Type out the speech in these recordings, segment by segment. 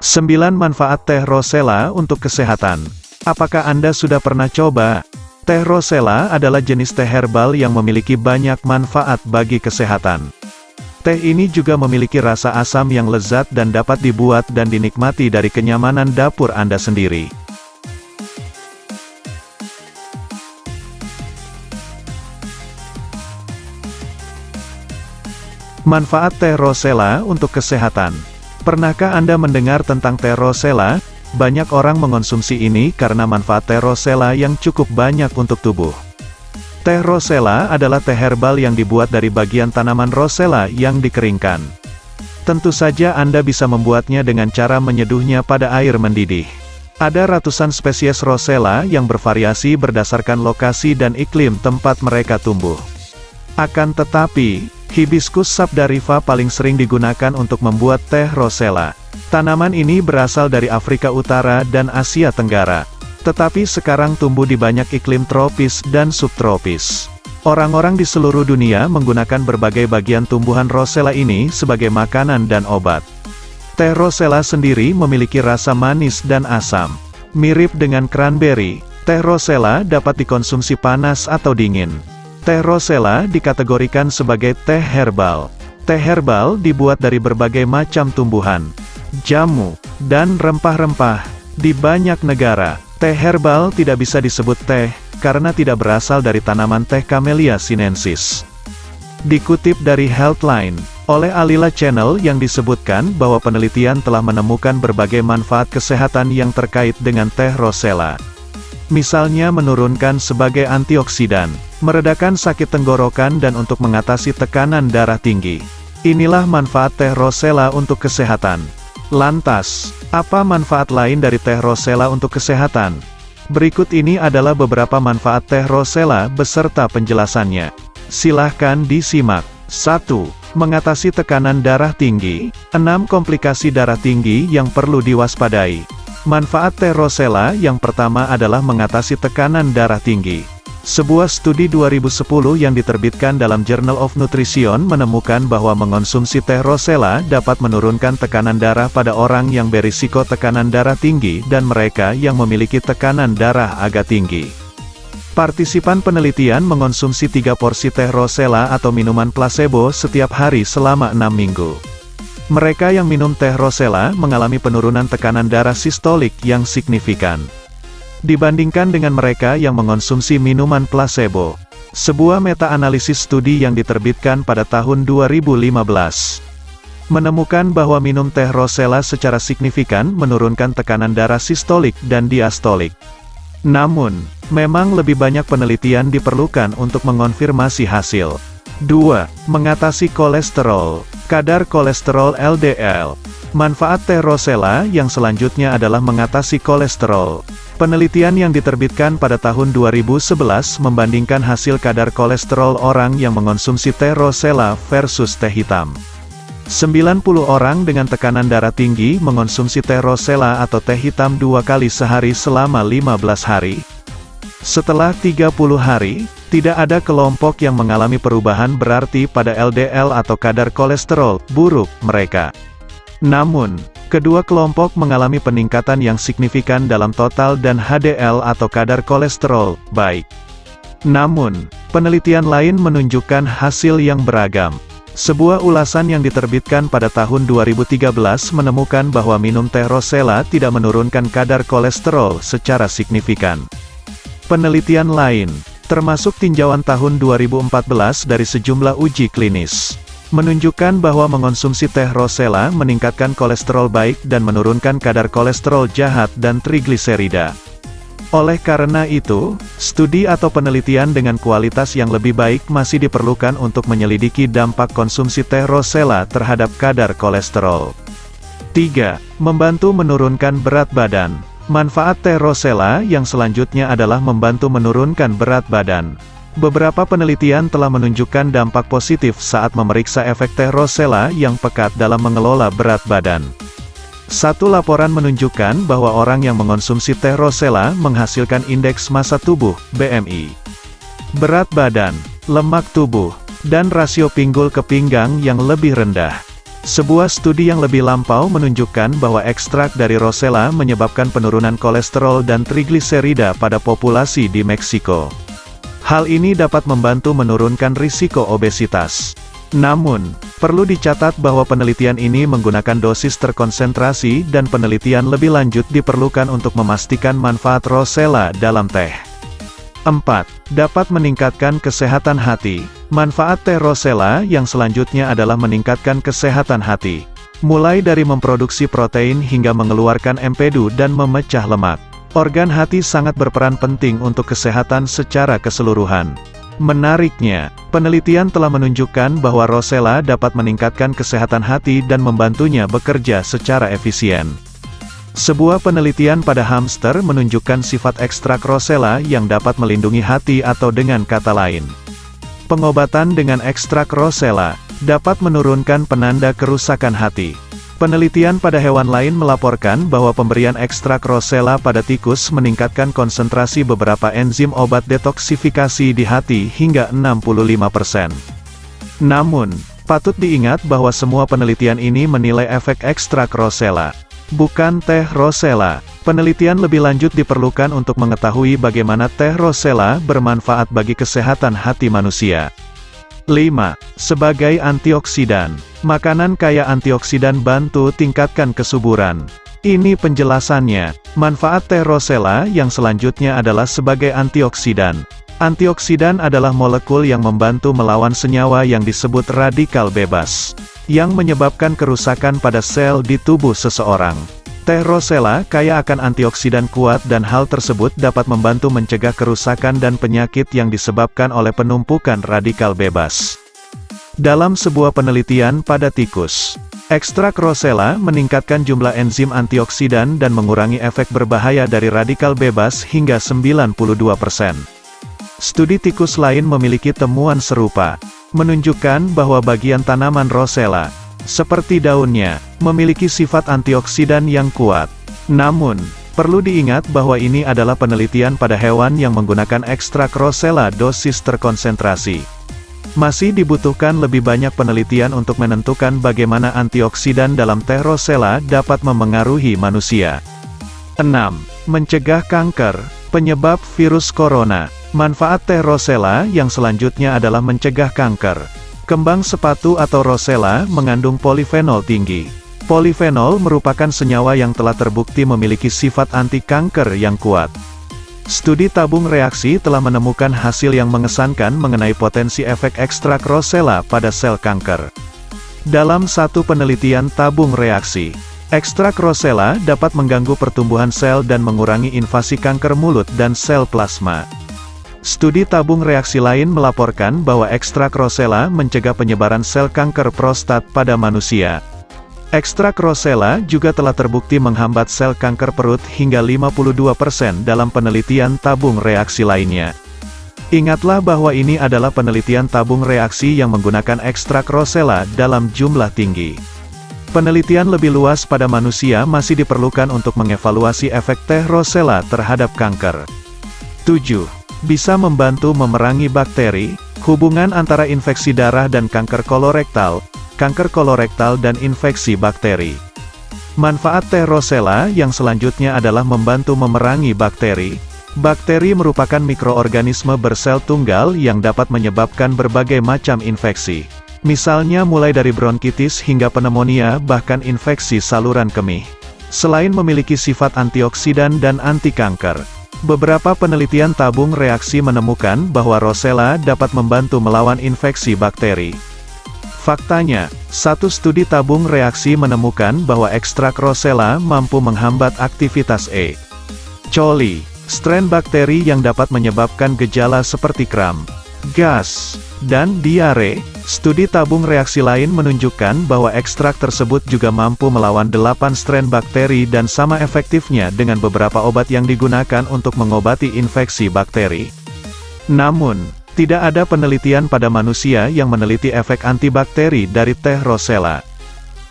9 manfaat teh rosella untuk kesehatan. Apakah Anda sudah pernah coba? Teh rosella adalah jenis teh herbal yang memiliki banyak manfaat bagi kesehatan. Teh ini juga memiliki rasa asam yang lezat dan dapat dibuat dan dinikmati dari kenyamanan dapur Anda sendiri. Manfaat teh rosella untuk kesehatan. Pernahkah Anda mendengar tentang teh rosella? Banyak orang mengonsumsi ini karena manfaat teh rosella yang cukup banyak untuk tubuh. Teh rosella adalah teh herbal yang dibuat dari bagian tanaman rosella yang dikeringkan. Tentu saja Anda bisa membuatnya dengan cara menyeduhnya pada air mendidih. Ada ratusan spesies rosella yang bervariasi berdasarkan lokasi dan iklim tempat mereka tumbuh. Akan tetapi, Hibiscus sabdarifa paling sering digunakan untuk membuat teh rosella. Tanaman ini berasal dari Afrika Utara dan Asia Tenggara. Tetapi sekarang tumbuh di banyak iklim tropis dan subtropis. Orang-orang di seluruh dunia menggunakan berbagai bagian tumbuhan rosella ini sebagai makanan dan obat. Teh rosella sendiri memiliki rasa manis dan asam. Mirip dengan cranberry, teh rosella dapat dikonsumsi panas atau dingin. Teh rosella dikategorikan sebagai teh herbal. Teh herbal dibuat dari berbagai macam tumbuhan, jamu, dan rempah-rempah. Di banyak negara, teh herbal tidak bisa disebut teh, karena tidak berasal dari tanaman teh Camellia sinensis. Dikutip dari Healthline, oleh Alila Channel yang disebutkan bahwa penelitian telah menemukan berbagai manfaat kesehatan yang terkait dengan teh rosella. Misalnya menurunkan sebagai antioksidan, meredakan sakit tenggorokan dan untuk mengatasi tekanan darah tinggi. Inilah manfaat teh rosella untuk kesehatan. Lantas, apa manfaat lain dari teh rosella untuk kesehatan? Berikut ini adalah beberapa manfaat teh rosella beserta penjelasannya. Silahkan disimak. 1. Mengatasi tekanan darah tinggi. 6 komplikasi darah tinggi yang perlu diwaspadai. Manfaat teh rosella yang pertama adalah mengatasi tekanan darah tinggi. Sebuah studi 2010 yang diterbitkan dalam Journal of Nutrition menemukan bahwa mengonsumsi teh rosella dapat menurunkan tekanan darah pada orang yang berisiko tekanan darah tinggi dan mereka yang memiliki tekanan darah agak tinggi. Partisipan penelitian mengonsumsi 3 porsi teh rosella atau minuman placebo setiap hari selama 6 minggu. Mereka yang minum teh rosella mengalami penurunan tekanan darah sistolik yang signifikan dibandingkan dengan mereka yang mengonsumsi minuman placebo. Sebuah meta-analisis studi yang diterbitkan pada tahun 2015 menemukan bahwa minum teh rosella secara signifikan menurunkan tekanan darah sistolik dan diastolik. Namun, memang lebih banyak penelitian diperlukan untuk mengonfirmasi hasil. 2. Mengatasi kolesterol. Kadar kolesterol LDL. Manfaat teh rosella yang selanjutnya adalah mengatasi kolesterol. Penelitian yang diterbitkan pada tahun 2011 membandingkan hasil kadar kolesterol orang yang mengonsumsi teh rosella versus teh hitam. 90 orang dengan tekanan darah tinggi mengonsumsi teh rosella atau teh hitam 2 kali sehari selama 15 hari. Setelah 30 hari, tidak ada kelompok yang mengalami perubahan berarti pada LDL atau kadar kolesterol buruk mereka. Namun, kedua kelompok mengalami peningkatan yang signifikan dalam total dan HDL atau kadar kolesterol baik. Namun, penelitian lain menunjukkan hasil yang beragam. Sebuah ulasan yang diterbitkan pada tahun 2013 menemukan bahwa minum teh rosella tidak menurunkan kadar kolesterol secara signifikan. Penelitian lain, termasuk tinjauan tahun 2014 dari sejumlah uji klinis, menunjukkan bahwa mengonsumsi teh rosella meningkatkan kolesterol baik dan menurunkan kadar kolesterol jahat dan trigliserida. Oleh karena itu, studi atau penelitian dengan kualitas yang lebih baik masih diperlukan untuk menyelidiki dampak konsumsi teh rosella terhadap kadar kolesterol. 3. Membantu menurunkan berat badan. Manfaat teh rosella yang selanjutnya adalah membantu menurunkan berat badan. Beberapa penelitian telah menunjukkan dampak positif saat memeriksa efek teh rosella yang pekat dalam mengelola berat badan. Satu laporan menunjukkan bahwa orang yang mengonsumsi teh rosella menghasilkan indeks massa tubuh, BMI, berat badan, lemak tubuh, dan rasio pinggul ke pinggang yang lebih rendah. Sebuah studi yang lebih lampau menunjukkan bahwa ekstrak dari rosella menyebabkan penurunan kolesterol dan trigliserida pada populasi di Meksiko. Hal ini dapat membantu menurunkan risiko obesitas. Namun, perlu dicatat bahwa penelitian ini menggunakan dosis terkonsentrasi dan penelitian lebih lanjut diperlukan untuk memastikan manfaat rosella dalam teh. 4. Dapat meningkatkan kesehatan hati. Manfaat teh rosella yang selanjutnya adalah meningkatkan kesehatan hati. Mulai dari memproduksi protein hingga mengeluarkan empedu dan memecah lemak. Organ hati sangat berperan penting untuk kesehatan secara keseluruhan. Menariknya, penelitian telah menunjukkan bahwa rosella dapat meningkatkan kesehatan hati dan membantunya bekerja secara efisien. Sebuah penelitian pada hamster menunjukkan sifat ekstrak rosella yang dapat melindungi hati atau dengan kata lain, pengobatan dengan ekstrak rosella dapat menurunkan penanda kerusakan hati. Penelitian pada hewan lain melaporkan bahwa pemberian ekstrak rosella pada tikus meningkatkan konsentrasi beberapa enzim obat detoksifikasi di hati hingga 65%. Namun, patut diingat bahwa semua penelitian ini menilai efek ekstrak rosella, bukan teh rosella. Penelitian lebih lanjut diperlukan untuk mengetahui bagaimana teh rosella bermanfaat bagi kesehatan hati manusia. 5. Sebagai antioksidan. Makanan kaya antioksidan bantu tingkatkan kesuburan. Ini penjelasannya. Manfaat teh rosella yang selanjutnya adalah sebagai antioksidan. Antioksidan adalah molekul yang membantu melawan senyawa yang disebut radikal bebas, yang menyebabkan kerusakan pada sel di tubuh seseorang. Teh rosella kaya akan antioksidan kuat dan hal tersebut dapat membantu mencegah kerusakan dan penyakit yang disebabkan oleh penumpukan radikal bebas. Dalam sebuah penelitian pada tikus, ekstrak rosella meningkatkan jumlah enzim antioksidan dan mengurangi efek berbahaya dari radikal bebas hingga 92%. Studi tikus lain memiliki temuan serupa, menunjukkan bahwa bagian tanaman rosella, seperti daunnya, memiliki sifat antioksidan yang kuat. Namun, perlu diingat bahwa ini adalah penelitian pada hewan yang menggunakan ekstrak rosella dosis terkonsentrasi. Masih dibutuhkan lebih banyak penelitian untuk menentukan bagaimana antioksidan dalam teh rosella dapat memengaruhi manusia. 6. Mencegah kanker. Penyebab virus corona. Manfaat teh rosella yang selanjutnya adalah mencegah kanker. Kembang sepatu atau rosella mengandung polifenol tinggi. Polifenol merupakan senyawa yang telah terbukti memiliki sifat anti-kanker yang kuat. Studi tabung reaksi telah menemukan hasil yang mengesankan mengenai potensi efek ekstrak rosella pada sel kanker. Dalam satu penelitian tabung reaksi, ekstrak rosella dapat mengganggu pertumbuhan sel dan mengurangi invasi kanker mulut dan sel plasma. Studi tabung reaksi lain melaporkan bahwa ekstrak rosella mencegah penyebaran sel kanker prostat pada manusia. Ekstrak rosella juga telah terbukti menghambat sel kanker perut hingga 52% dalam penelitian tabung reaksi lainnya. Ingatlah bahwa ini adalah penelitian tabung reaksi yang menggunakan ekstrak rosella dalam jumlah tinggi. Penelitian lebih luas pada manusia masih diperlukan untuk mengevaluasi efek teh rosella terhadap kanker. 7. Bisa membantu memerangi bakteri. Hubungan antara infeksi darah dan kanker kolorektal dan infeksi bakteri. Manfaat teh rosella yang selanjutnya adalah membantu memerangi bakteri. Bakteri merupakan mikroorganisme bersel tunggal yang dapat menyebabkan berbagai macam infeksi. Misalnya mulai dari bronkitis hingga pneumonia bahkan infeksi saluran kemih. Selain memiliki sifat antioksidan dan anti kanker, beberapa penelitian tabung reaksi menemukan bahwa rosella dapat membantu melawan infeksi bakteri. Faktanya, satu studi tabung reaksi menemukan bahwa ekstrak rosella mampu menghambat aktivitas E. coli, strain bakteri yang dapat menyebabkan gejala seperti kram, gas, dan diare. Studi tabung reaksi lain menunjukkan bahwa ekstrak tersebut juga mampu melawan 8 strain bakteri dan sama efektifnya dengan beberapa obat yang digunakan untuk mengobati infeksi bakteri. Namun, tidak ada penelitian pada manusia yang meneliti efek antibakteri dari teh rosella.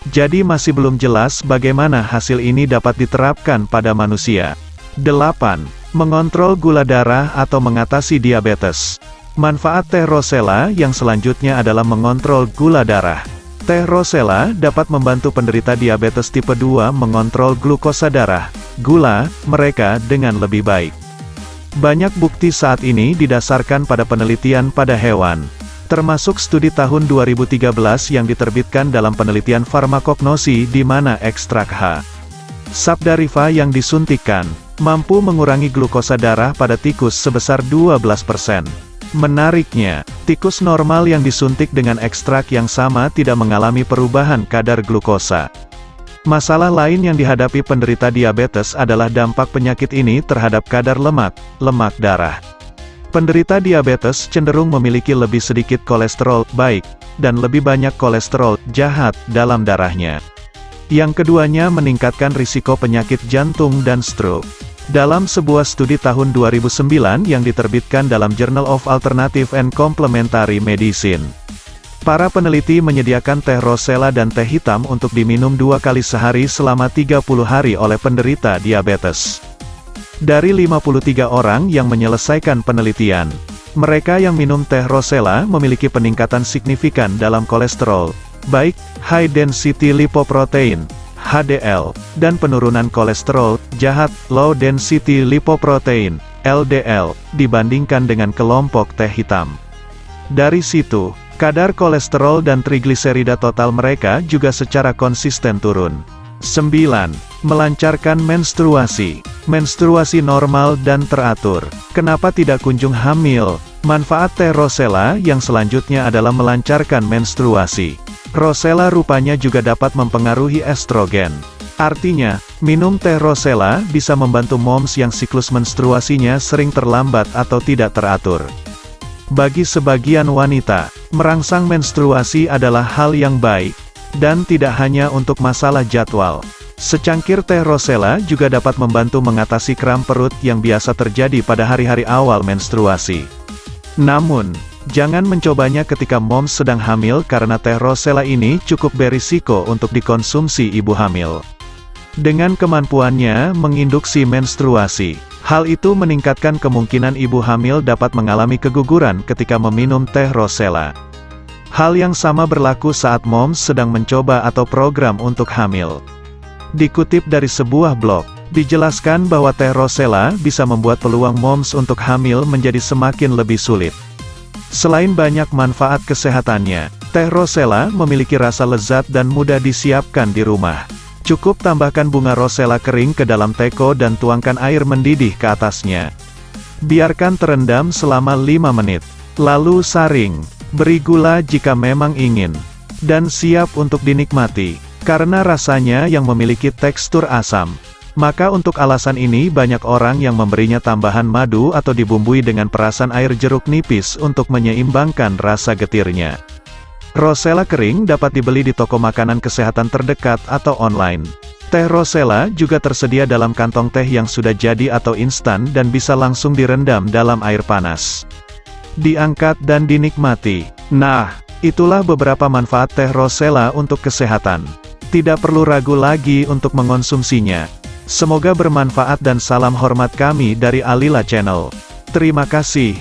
Jadi masih belum jelas bagaimana hasil ini dapat diterapkan pada manusia. 8. Mengontrol gula darah atau mengatasi diabetes. Manfaat teh rosella yang selanjutnya adalah mengontrol gula darah. Teh rosella dapat membantu penderita diabetes tipe 2 mengontrol glukosa darah, gula, mereka dengan lebih baik. Banyak bukti saat ini didasarkan pada penelitian pada hewan. Termasuk studi tahun 2013 yang diterbitkan dalam penelitian farmakognosi di mana ekstrak H. sabdariva yang disuntikkan, mampu mengurangi glukosa darah pada tikus sebesar 12%. Menariknya, tikus normal yang disuntik dengan ekstrak yang sama tidak mengalami perubahan kadar glukosa. Masalah lain yang dihadapi penderita diabetes adalah dampak penyakit ini terhadap kadar lemak darah. Penderita diabetes cenderung memiliki lebih sedikit kolesterol baik, dan lebih banyak kolesterol jahat dalam darahnya. Yang keduanya meningkatkan risiko penyakit jantung dan stroke. Dalam sebuah studi tahun 2009 yang diterbitkan dalam Journal of Alternative and Complementary Medicine, para peneliti menyediakan teh rosella dan teh hitam untuk diminum 2 kali sehari selama 30 hari oleh penderita diabetes. Dari 53 orang yang menyelesaikan penelitian, mereka yang minum teh rosella memiliki peningkatan signifikan dalam kolesterol, baik high density lipoprotein, HDL, dan penurunan kolesterol jahat, low density lipoprotein, LDL, dibandingkan dengan kelompok teh hitam. Dari situ, kadar kolesterol dan trigliserida total mereka juga secara konsisten turun. 9. Melancarkan menstruasi. Menstruasi normal dan teratur. Kenapa tidak kunjung hamil? Manfaat teh rosella yang selanjutnya adalah melancarkan menstruasi. Rosella rupanya juga dapat mempengaruhi estrogen. Artinya, minum teh rosella bisa membantu moms yang siklus menstruasinya sering terlambat atau tidak teratur. Bagi sebagian wanita, merangsang menstruasi adalah hal yang baik, dan tidak hanya untuk masalah jadwal. Secangkir teh rosella juga dapat membantu mengatasi kram perut yang biasa terjadi pada hari-hari awal menstruasi. Namun, jangan mencobanya ketika moms sedang hamil karena teh rosella ini cukup berisiko untuk dikonsumsi ibu hamil. Dengan kemampuannya menginduksi menstruasi, hal itu meningkatkan kemungkinan ibu hamil dapat mengalami keguguran ketika meminum teh rosella. Hal yang sama berlaku saat moms sedang mencoba atau program untuk hamil. Dikutip dari sebuah blog, dijelaskan bahwa teh rosella bisa membuat peluang moms untuk hamil menjadi semakin lebih sulit. Selain banyak manfaat kesehatannya, teh rosella memiliki rasa lezat dan mudah disiapkan di rumah. Cukup tambahkan bunga rosella kering ke dalam teko dan tuangkan air mendidih ke atasnya. Biarkan terendam selama 5 menit. Lalu saring. Beri gula jika memang ingin. Dan siap untuk dinikmati. Karena rasanya yang memiliki tekstur asam. Maka untuk alasan ini banyak orang yang memberinya tambahan madu atau dibumbui dengan perasan air jeruk nipis untuk menyeimbangkan rasa getirnya. Rosella kering dapat dibeli di toko makanan kesehatan terdekat atau online. Teh rosella juga tersedia dalam kantong teh yang sudah jadi atau instan dan bisa langsung direndam dalam air panas. Diangkat dan dinikmati. Nah, itulah beberapa manfaat teh rosella untuk kesehatan. Tidak perlu ragu lagi untuk mengonsumsinya. Semoga bermanfaat dan salam hormat kami dari Alila Channel. Terima kasih.